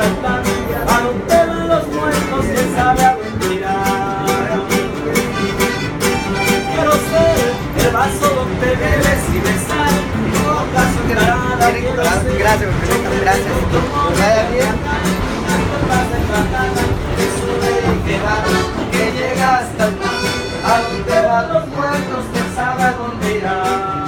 al plan, a dónde van los muertos, quién sabe a dónde irán. Quiero ser el vaso donde bebes y besar, no pasa nada, quiero ser. Gracias, gracias. Que vaya bien. Eso de quedar, que llega hasta el plan, a dónde van los muertos, quién sabe a dónde irán.